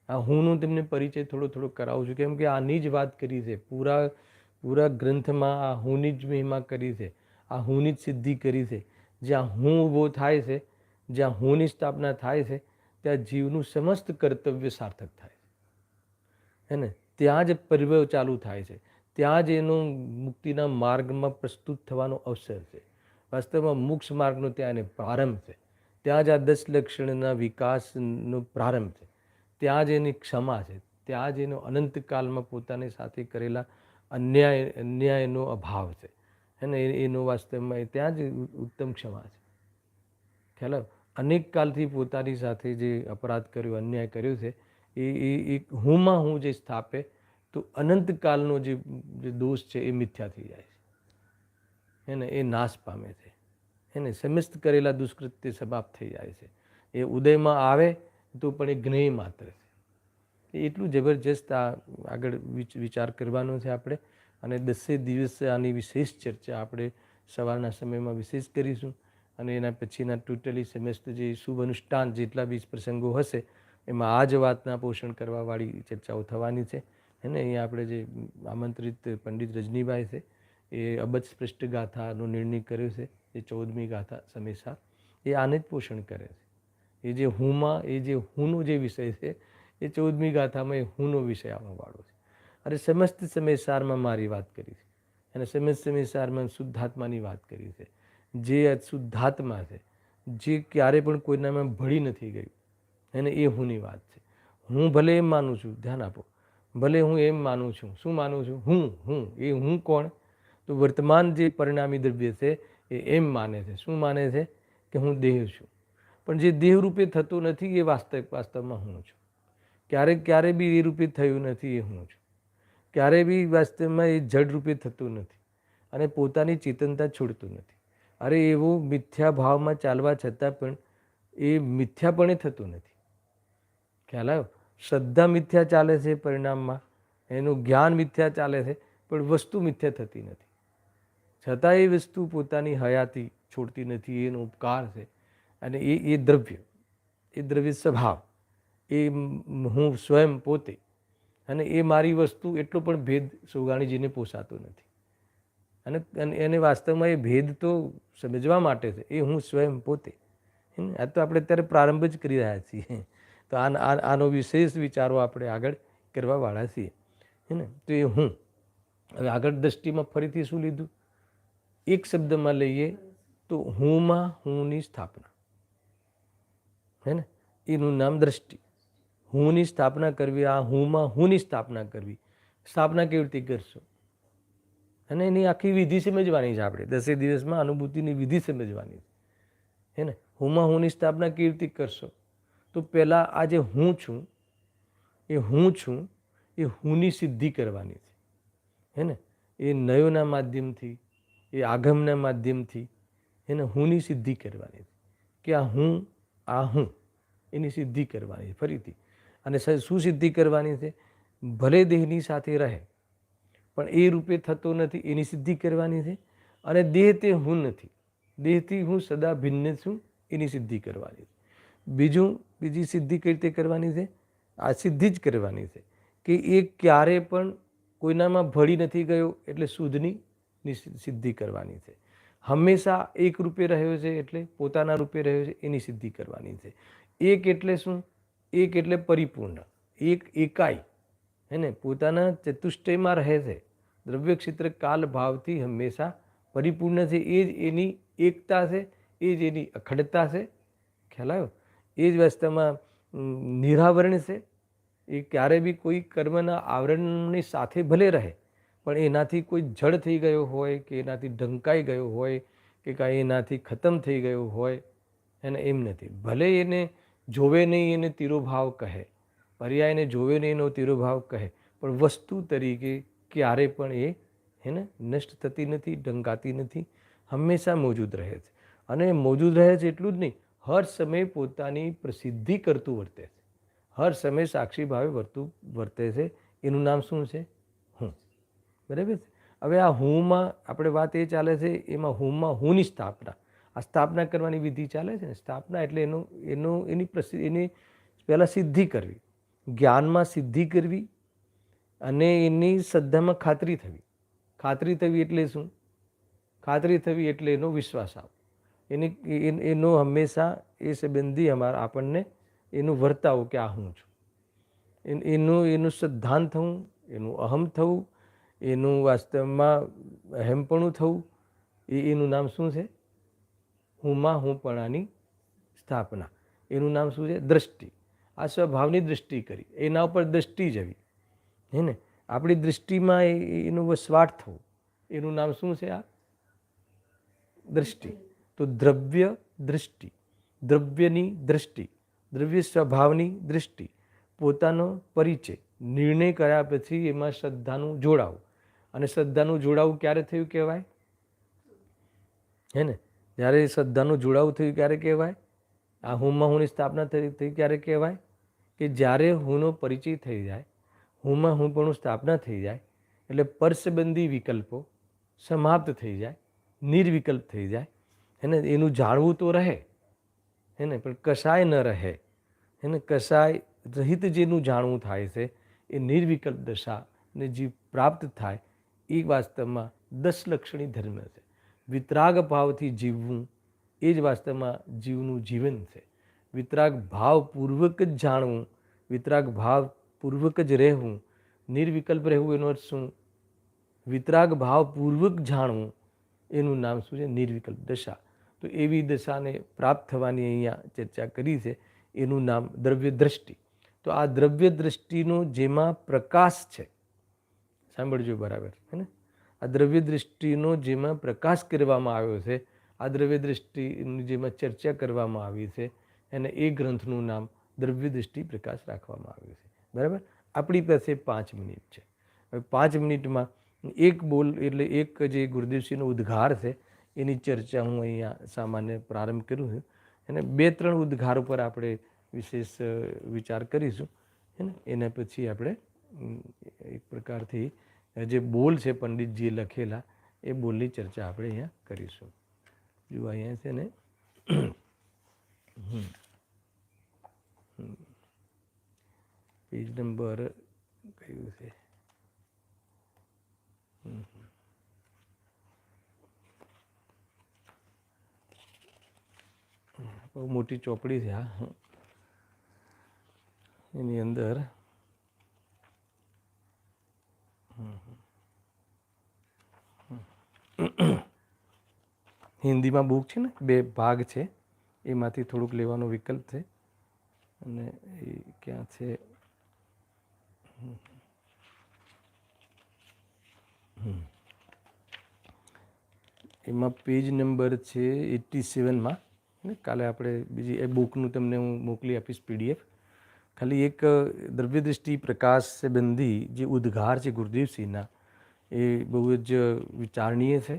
આ હુંનો તમને પરિચય થોડો કરાવું છું, કેમ કે આની જ વાત કરી છે પૂરા ગ્રંથમાં. આ હુંની જ મહિમા કરી છે, આ હુંની જ સિદ્ધિ કરી છે. જ્યાં હું ઊભો થાય છે, જ્યાં હુંની સ્થાપના થાય છે, ત્યાં જીવનું સમસ્ત કર્તવ્ય સાર્થક થાય છે ને. ત્યાં જ પરિવર્તન ચાલુ થાય છે, ત્યાં જ એનો મુક્તિના માર્ગમાં પ્રસ્તુત થવાનો અવસર છે. વાસ્તવમાં મોક્ષ માર્ગનો ત્યાં એને પ્રારંભ છે. ત્યાં જ આ 10 લક્ષણના વિકાસનો પ્રારંભ છે. ત્યાં જ એની ક્ષમા છે, ત્યાં જ એનો અનંતકાલમાં પોતાની સાથે કરેલા અન્યાયનો અભાવ છે અને એનો વાસ્તવમાં ત્યાં જ ઉત્તમ ક્ષમા છે. ખ્યાલ આવ્યો? અનેક કાલથી પોતાની સાથે જે અપરાધ કર્યો, અન્યાય કર્યો છે, એ હુંમાં હું જે સ્થાપે તો અનંતકાલનો જે દોષ છે એ મિથ્યા થઈ જાય છે એને, એ નાશ પામે છે એને. સમસ્ત કરેલા દુષ્કૃત્ય સમાપ્ત થઈ જાય છે. એ ઉદયમાં આવે તો પણ એ જ્ઞેય માત્ર છે. એટલું જબરજસ્ત આ આગળ વિચાર કરવાનો છે આપણે. અને 10 દિવસ આની વિશેષ ચર્ચા આપણે સવારના સમયમાં વિશેષ કરીશું. અને એના પછીના ટોટલી સમસ્ત જે શુભ અનુષ્ઠાન જેટલા બી પ્રસંગો હશે એમાં આ જ વાતના પોષણ કરવાવાળી ચર્ચાઓ થવાની છે. એને અહીંયા આપણે જે આમંત્રિત પંડિત રજનીભાઈ છે એ અબજ સ્પષ્ટ ગાથાનો નિર્ણય કર્યો છે. એ 14મી ગાથા સમયસાર એ આને જ પોષણ કરે છે. એ જે હુંમાં એ જે હુંનો જે વિષય છે એ 14મી ગાથામાં એ હુંનો વિષય આવવાવાળો છે. અરે સમસ્ત સમયસારમાં મારી વાત કરી છે અને સમસ્ત સમયસારમાં શુદ્ધાત્માની વાત કરી છે. જે શુદ્ધાત્મા છે, જે ક્યારે પણ કોઈનામાં ભળી નથી ગયું અને એ હુંની વાત છે. હું ભલે એમ માનું છું, ધ્યાન આપો, ભલે હું એમ માનું છું. શું માનું છું? હું એ હું કોણ? તો વર્તમાન જે પરિણામી દ્રવ્ય છે એ એમ માને છે. શું માને છે? કે હું દેહ છું. પણ જે દેહ રૂપે થતું નથી એ વાસ્તવમાં હું છું. ક્યારે બી એ રૂપે થયું નથી એ હું છું. ક્યારે બી વાસ્તવમાં એ જડ રૂપે થતું નથી અને પોતાની ચેતનતા છોડતું નથી. અરે એવો મિથ્યા ભાવમાં ચાલવા છતાં પણ એ મિથ્યાપણે થતું નથી. ખ્યાલ આવ્યો? શ્રદ્ધા મિથ્યા ચાલે છે પરિણામમાં, એનું જ્ઞાન મિથ્યા ચાલે છે, પણ વસ્તુ મિથ્યા થતી નથી. છતાં એ વસ્તુ પોતાની હયાતી છોડતી નથી. એનો ઉપકાર છે અને એ દ્રવ્ય સ્વભાવ, એ હું સ્વયં પોતે, અને એ મારી વસ્તુ એટલો પણ ભેદ સોગાણીજીને પોસાતો નથી. અને એને વાસ્તવમાં એ ભેદ તો સમજવા માટે છે. એ હું સ્વયં પોતે. આ તો આપણે અત્યારે પ્રારંભ જ કરી રહ્યા છીએ. તો આનો વિશેષ વિચારો આપણે આગળ કરવાવાળા છીએ. ને તો એ હું હવે આગળ દ્રષ્ટિમાં ફરીથી શું લીધું? એક શબ્દમાં લઈએ તો હુંમાં હુંની સ્થાપના, હે ને? એનું નામ દ્રષ્ટિ. હુંની સ્થાપના કરવી, આ હુંમાં હુંની સ્થાપના કરવી. સ્થાપના કેવી રીતે કરશો? અને એની આખી વિધિ સમજવાની છે આપણે. 10 દિવસમાં અનુભૂતિની વિધિ સમજવાની છે, હે ને? હુંમાં હુંની સ્થાપના કેવી રીતે કરશો? તો પહેલાં આ જે હું છું એ હુંની સિદ્ધિ કરવાની છે, હે ને? એ નયોના માધ્યમથી, એ આગમના માધ્યમથી એને હુંની સિદ્ધિ કરવાની છે કે આ હું એની સિદ્ધિ કરવાની છે ફરીથી. અને શું સિદ્ધિ કરવાની છે? ભલે દેહની સાથે રહે પણ એ રૂપે થતો નથી એની સિદ્ધિ કરવાની છે. અને દેહ તે હું નથી, દેહથી હું સદા ભિન્ન છું એની સિદ્ધિ કરવાની છે. બીજી સિદ્ધિ કઈ રીતે કરવાની છે? આ સિદ્ધિ જ કરવાની છે કે એ ક્યારે પણ કોઈનામાં ભળી નથી ગયો એટલે શુદ્ધની સિદ્ધિ કરવાની છે. હંમેશા એક રૂપે રહ્યો છે એટલે પોતાના રૂપે રહ્યો છે એની સિદ્ધિ કરવાની છે. એક એટલે શું? એક એટલે પરિપૂર્ણ, એકાઈ, હે ને? પોતાના ચતુષ્ટયમાં રહે છે. દ્રવ્ય ક્ષેત્ર કાલ ભાવથી હંમેશા પરિપૂર્ણ છે. એ જ એની એકતા છે, એ જ એની અખંડતા છે. ખ્યાલ આવ્યો? એ જ વાસ્તવમાં નિરાવરણ છે. એ ક્યારે બી કોઈ કર્મના આવરણની સાથે ભલે રહે પણ એનાથી કોઈ જડ થઈ ગયો હોય કે એનાથી ઢંકાઈ ગયો હોય કે કાંઈ એનાથી ખતમ થઈ ગયો હોય, એને એમ નથી. ભલે એને જોવે નહીં એને તિરોભાવ કહે, પર્યાયને જોવે નહીં એનો તિરોભાવ કહે, પણ વસ્તુ તરીકે ક્યારે પણ એ એને નષ્ટ થતી નથી, ઢંકાતી નથી, હંમેશા મોજૂદ રહે છે. અને મોજૂદ રહે છે એટલું જ નહીં, હર સમય પોતાની પ્રસિદ્ધિ કરતું વર્તે છે, હર સમય સાક્ષી ભાવે વર્તે છે. એનું નામ શું છે? હું. બરાબર છે. હવે આ હુંમાં આપણે વાત એ ચાલે છે, એમાં હુંમાં હુંની સ્થાપના, આ સ્થાપના કરવાની વિધિ ચાલે છે ને. સ્થાપના એટલે એની પહેલાં સિદ્ધિ કરવી, જ્ઞાનમાં સિદ્ધિ કરવી, અને એની શ્રદ્ધામાં ખાતરી થવી. ખાતરી થવી એટલે શું? ખાતરી થવી એટલે એનો વિશ્વાસ આવો, એનો હંમેશા એ સંબંધી આપણને એનું વર્તાવો કે આ હું છું. એનું શ્રદ્ધાન થવું, એનું અહમ થવું, એનું વાસ્તવમાં અહેમપણું થવું, એનું નામ શું છે? હુંમાં હુંપણાની સ્થાપના. એનું નામ શું છે? દ્રષ્ટિ. આ સ્વભાવની દ્રષ્ટિ કરી, એના ઉપર દ્રષ્ટિ જવી, હે ને. આપણી દૃષ્ટિમાં એનું વસવાટ થવું, એનું નામ શું છે? આ દ્રષ્ટિ. તો દ્રવ્ય દૃષ્ટિ, દ્રવ્યની દ્રષ્ટિ, દ્રવ્ય સ્વભાવની દૃષ્ટિ, પોતાનો પરિચય, નિર્ણય કર્યા પછી એમાં શ્રદ્ધાનું જોડાવું. અને શ્રદ્ધાનું જોડાવું ક્યારે થયું કહેવાય? હે ને. જ્યારે શ્રદ્ધાનું જોડાવું થયું ક્યારે કહેવાય? આ હુંમાં હુંની સ્થાપના થઈ ક્યારે કહેવાય? કે જ્યારે હુંનો પરિચય થઈ જાય, હુંમાં હું પણ સ્થાપના થઈ જાય, એટલે પરસંબંધી વિકલ્પો સમાપ્ત થઈ જાય, નિર્વિકલ્પ થઈ જાય. એને એનું જાણવું તો રહે, હે ને, પણ કશાય ન રહે, હે ને. કશાય રહિત જેનું જાણવું થાય છે, એ નિર્વિકલ્પ દશાને જે પ્રાપ્ત થાય, એ વાસ્તવમાં 10 લક્ષણી ધર્મ છે. વિતરાગ ભાવથી જીવવું એ જ વાસ્તવમાં જીવનું જીવન છે. વિતરાગ ભાવપૂર્વક જ જાણવું, વિતરાગ ભાવપૂર્વક જ રહેવું, નિર્વિકલ્પ રહેવું. એનો અર્થ શું? વિતરાગ ભાવપૂર્વક જાણવું, એનું નામ શું છે? નિર્વિકલ્પ દશા. તો એવી દશાને પ્રાપ્ત થવાની અહીંયા ચર્ચા કરી છે, એનું નામ દ્રવ્ય દ્રષ્ટિ. તો આ દ્રવ્ય દ્રષ્ટિનો જેમાં પ્રકાશ છે, સાંભળજો બરાબર, હે ને. આ દ્રવ્ય દૃષ્ટિનો જેમાં પ્રકાશ કરવામાં આવ્યો છે, આ દ્રવ્ય દૃષ્ટિની જેમાં ચર્ચા કરવામાં આવી છે, અને એ ગ્રંથનું નામ દ્રવ્ય દૃષ્ટિ પ્રકાશ રાખવામાં આવ્યું છે. બરાબર. આપણી પાસે 5 મિનિટ છે. હવે 5 મિનિટમાં એક બોલ એટલે એક જે ગુરુદેવસિંહનો ઉદ્ગાર છે, એની ચર્ચા હું અહીંયા સામાન્ય પ્રારંભ કર્યું છું. અને 2-3 ઉદ્ગાર ઉપર આપણે વિશેષ વિચાર કરીશું, હે ને. એના પછી આપણે એક પ્રકારથી જે બોલ છે પંડિતજીએ લખેલા, એ બોલની ચર્ચા આપણે અહીંયા કરીશું. જો અહીંયા છે ને, પેજ નંબર કયું છે? બહુ મોટી ચોપડી છે આ. એની અંદર હિન્દીમાં બુક છે ને, 2 ભાગ છે, એમાંથી થોડુંક લેવાનો વિકલ્પ છે. અને એ ક્યાં છે? એમાં પેજ નંબર છે 87માં. કાલે આપણે બીજી એ બુકનું તમને હું મોકલી આપીશ PDF. ખાલી એક દ્રવ્ય દૃષ્ટિ પ્રકાશ સંબંધી જે ઉદ્ગાર છે ગુરુદેવસિંહના, એ બહુ જ વિચારણીય છે.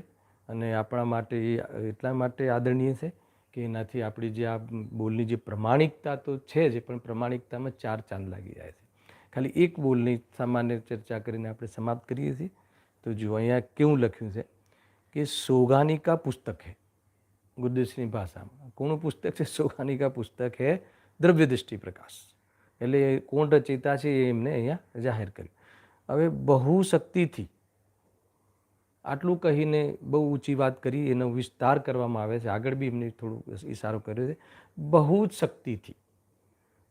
અને આપણા માટે એ એટલા માટે આદરણીય છે કે એનાથી આપણી જે આ બોલની જે પ્રમાણિકતા તો છે જ, પણ પ્રમાણિકતામાં 4 ચાંદ લાગી જાય છે. ખાલી એક બોલની સામાન્ય ચર્ચા કરીને આપણે સમાપ્ત કરીએ છીએ. તો જો અહીંયા કેવું લખ્યું છે કે સોગાનિકા પુસ્તક હે, ગુરુદેવસિંહની ભાષામાં. કોનું પુસ્તક છે? સોગાનિકા પુસ્તક હે દ્રવ્ય દૃષ્ટિ પ્રકાશ. એટલે કોણ રચયિતા છે એ એમને અહીંયા જાહેર કર્યું. હવે બહુ શક્તિથી આટલું કહીને બહુ ઊંચી વાત કરી, એનો વિસ્તાર કરવામાં આવે છે. આગળ બી એમને થોડું ઇશારો કર્યો છે, બહુ જ શક્તિથી.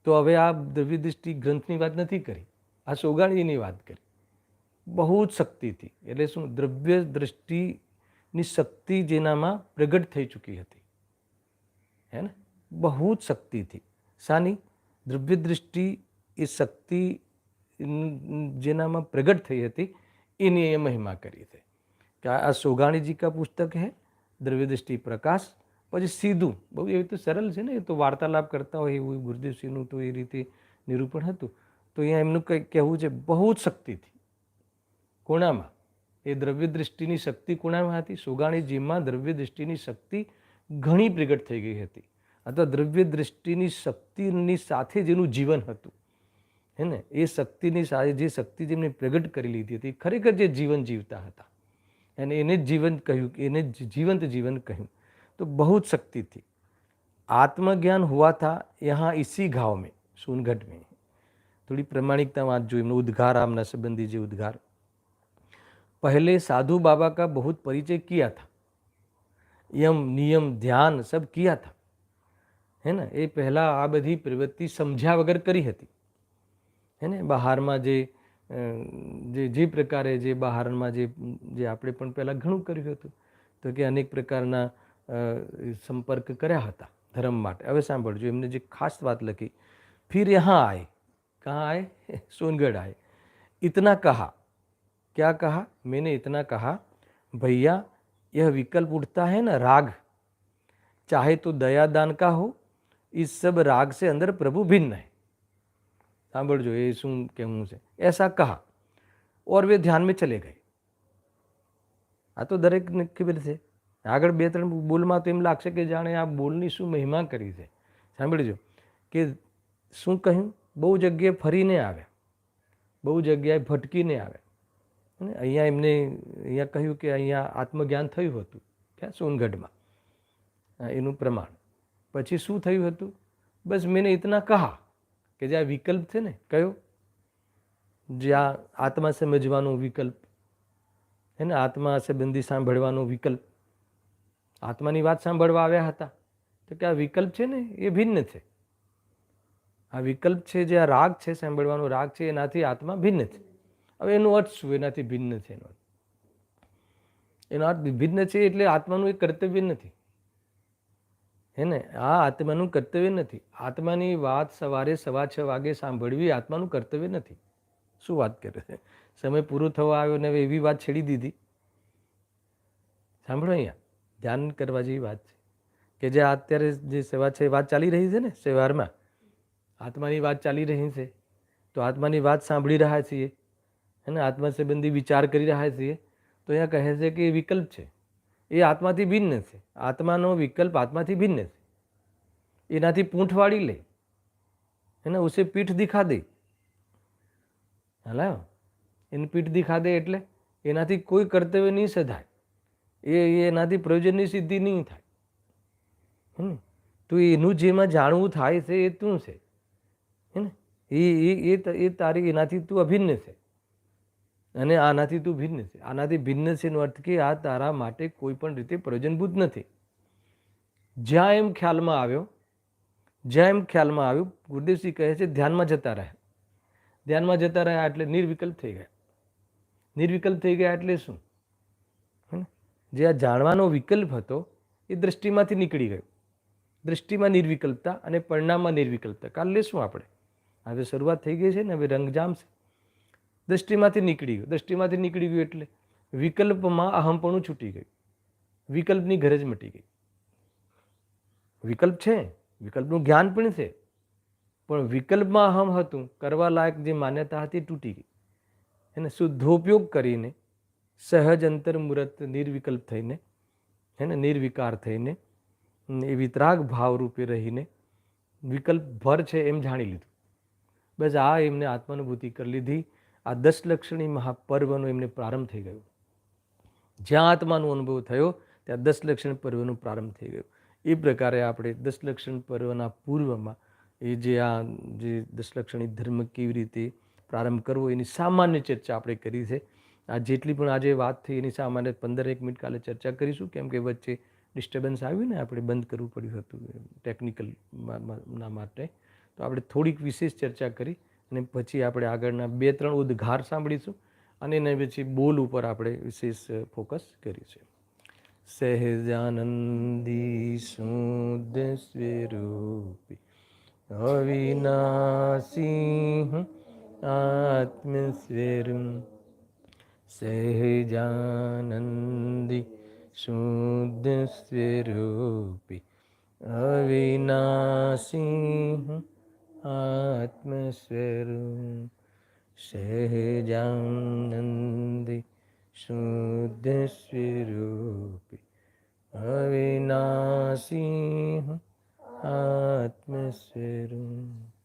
તો હવે આ દ્રવ્ય દૃષ્ટિ ગ્રંથની વાત નથી કરી, આ સોગાણીની વાત કરી. બહુ જ શક્તિથી એટલે શું? દ્રવ્ય દૃષ્ટિની શક્તિ જેનામાં પ્રગટ થઈ ચૂકી હતી, હે ને. બહુ જ શક્તિથી. શાની? દ્રવ્ય દૃષ્ટિ એ શક્તિ જેનામાં પ્રગટ થઈ હતી, એની એ મહિમા કરી છે કે આ સોગાણીજી કા પુસ્તક હે દ્રવ્ય દૃષ્ટિ પ્રકાશ. પછી સીધું, બહુ એ તો સરળ છે ને, એ તો વાર્તાલાપ કરતા હોય એવું ગુરુદેવસિંહનું તો એ રીતે નિરૂપણ હતું. તો અહીંયા એમનું કંઈક કહેવું છે, બહુ જ શક્તિથી. કોણામાં? એ દ્રવ્ય દૃષ્ટિની શક્તિ કોણામાં હતી? સોગાણીજીમાં દ્રવ્ય દૃષ્ટિની શક્તિ ઘણી પ્રગટ થઈ ગઈ હતી. અથવા દ્રવ્ય દૃષ્ટિની શક્તિની સાથે જેનું જીવન હતું, હે ને, એ શક્તિની સાથે જે શક્તિ જેમને પ્રગટ કરી લીધી હતી, ખરેખર જે જીવન જીવતા હતા, અને એને જ જીવન કહ્યું, એને જ જીવંત જીવન કહ્યું. तो बहुत शक्ति थी. आत्मज्ञान हुआ था यहाँ इसी गांव में, सोनगढ़ में. थोड़ी प्रामाणिकता वाँचो, इमनो उद्गार आमना संबंधी जो उद्गार, पहले साधु बाबा का बहुत परिचय किया था, यम नियम ध्यान सब किया था, है ना. એ પહેલાં આ બધી પ્રવૃત્તિ સમજ્યા વગર કરી હતી, હે ને. બહારમાં જે પ્રકારે જે બહારમાં જે આપણે પણ પહેલાં ઘણું કર્યું હતું, તો કે અનેક પ્રકારના સંપર્ક કર્યા હતા ધર્મ માટે. હવે સાંભળજો, એમને જે ખાસ વાત લખી, फिर यहाँ आए, कहाँ आए? सोनगढ़ आए. इतना कहा, क्या कहा? मैंने इतना कहा, भैया यह विकल्प उठता है ना राग, चाहे तो दया दान का हो, इस सब राग से अंदर प्रभु भिन्न है. સાંભળજો એ શું કહેવું છે. ऐसा कहा और वे ध्यान में चले गए. આ તો દરેકને ખબર છે. આગળ બે ત્રણ બોલમાં તો એમ લાગશે કે જાણે આ બોલની શું મહિમા કરી છે. સાંભળજો કે શું કહ્યું? બહુ જગ્યાએ ફરીને આવ્યા, બહુ જગ્યાએ ભટકીને આવ્યા. અને અહીંયા એમને અહીંયા કહ્યું કે અહીંયા આત્મજ્ઞાન થયું હતું, ક્યાં? સોનગઢમાં. એનું પ્રમાણ. પછી શું થયું હતું? બસ મેને ઇતના કહા, કે જે આ વિકલ્પ છે ને, કયો? જ્યાં આત્મા સમજવાનો વિકલ્પ, હે ને, આત્મા સંબંધી સાંભળવાનો વિકલ્પ, આત્માની વાત સાંભળવા આવ્યા હતા. તો કે આ વિકલ્પ છે ને એ ભિન્ન છે. આ વિકલ્પ છે, જે આ રાગ છે, સાંભળવાનો રાગ છે, એનાથી આત્મા ભિન્ન છે. હવે એનો અર્થ શું? એનાથી ભિન્ન છે એનો અર્થ ભિન્ન છે એટલે આત્માનું એક કર્તવ્ય નથી, હે ને. આ આત્માનું કર્તવ્ય નથી. આત્માની વાત સવારે 6:15 વાગે સાંભળવી આત્માનું કર્તવ્ય નથી. શું વાત કરે છે? સમય પૂરો થવા આવ્યો ને હવે એવી વાત છેડી દીધી. સાંભળો, અહીંયા ધ્યાન કરવા જેવી વાત છે કે જે અત્યારે જે સેવા છે, વાત ચાલી રહી છે ને સવારમાં, આત્માની વાત ચાલી રહી છે. તો આત્માની વાત સાંભળી રહ્યા છીએ, હે ને, આત્મા સંબંધી વિચાર કરી રહ્યા છીએ. તો અહીંયા કહે છે કે એ વિકલ્પ છે, એ આત્માથી ભિન્ન છે. આત્માનો વિકલ્પ આત્માથી ભિન્ન છે. એનાથી પૂંઠ વાળી લે, હે ને, ઉસે પીઠ દિખા દે. હાલા, એને પીઠ દિખા દે એટલે એનાથી કોઈ કર્તવ્ય નહીં સધાય, એનાથી પ્રયોજનની સિદ્ધિ નહીં થાય. તો એનું જેમાં જાણવું થાય છે એ તું છે, હે ને. એ તારી એનાથી તું અભિન્ન છે, અને આનાથી તું ભિન્ન છે. આનાથી ભિન્ન છે એનો અર્થ કે આ તારા માટે કોઈ પણ રીતે પ્રયોજનભૂત નથી. જ્યાં એમ ખ્યાલમાં આવ્યું, ગુરુદેવસિંહ કહે છે ધ્યાનમાં જતા રહ્યા. ધ્યાનમાં જતા રહ્યા એટલે નિર્વિકલ્પ થઈ ગયા. નિર્વિકલ્પ થઈ ગયા એટલે શું? જે આ જાણવાનો વિકલ્પ હતો એ દ્રષ્ટિમાંથી નીકળી ગયો. દ્રષ્ટિમાં નિર્વિકલ્પતા અને પરિણામમાં નિર્વિકલ્પતા. કાલ લેશું આપણે. હવે શરૂઆત થઈ ગઈ છે ને, હવે રંગ જામશે. દ્રષ્ટિમાંથી નીકળી ગયું. દ્રષ્ટિમાંથી નીકળી ગયું એટલે વિકલ્પમાં અહમપણું છૂટી ગયું. વિકલ્પની ગરજ મટી ગઈ. વિકલ્પ છે, વિકલ્પનું જ્ઞાન પણ છે, પણ વિકલ્પમાં અહમ હતું, કરવા લાયક જે માન્યતા હતી તૂટી ગઈ. એને શુદ્ધોપયોગ કરીને સહજ અંતર્મુરત નિર્વિકલ્પ થઈને, એને નિર્વિકાર થઈને, એ વિતરાગ ભાવ રૂપે રહીને વિકલ્પ ભર છે એમ જાણી લીધું. બસ આ એમને આત્માનુભૂતિ કરી લીધી. આ 10 લક્ષણી મહાપર્વનો એમને પ્રારંભ થઈ ગયો. જ્યાં આત્માનો અનુભવ થયો ત્યાં 10 લક્ષણ પર્વનો પ્રારંભ થઈ ગયો. એ પ્રકારે આપણે 10 લક્ષણ પર્વના પૂર્વમાં એ જે 10 લક્ષણી ધર્મ કેવી રીતે પ્રારંભ કરવો એની સામાન્ય ચર્ચા આપણે કરી છે. આ જેટલી પણ આજે વાત થઈ એની સામાન્ય 15 મિનિટ કાલે ચર્ચા કરીશું, કેમ કે વચ્ચે ડિસ્ટર્બન્સ આવ્યું ને, આપણે બંધ કરવું પડ્યું હતું ટેકનિકલ ના માટે. તો આપણે થોડીક વિશેષ ચર્ચા કરી અને પછી આપણે આગળના 2-3 ઉદ્ગાર સાંભળીશું અને એના પછી બોલ ઉપર આપણે વિશેષ ફોકસ કરીશું. સહેજાનંદી શુદ્ધ સ્વરૂપી અવિનાશી આત્મ સ્વરૂપ સહેજાનંદી शुद्ध स्वरूपी अविनाशी हूँ आत्मस्वरूप सहजानंदी शुद्ध स्वरूपी अविनाशी हूँ आत्मस्वरूप।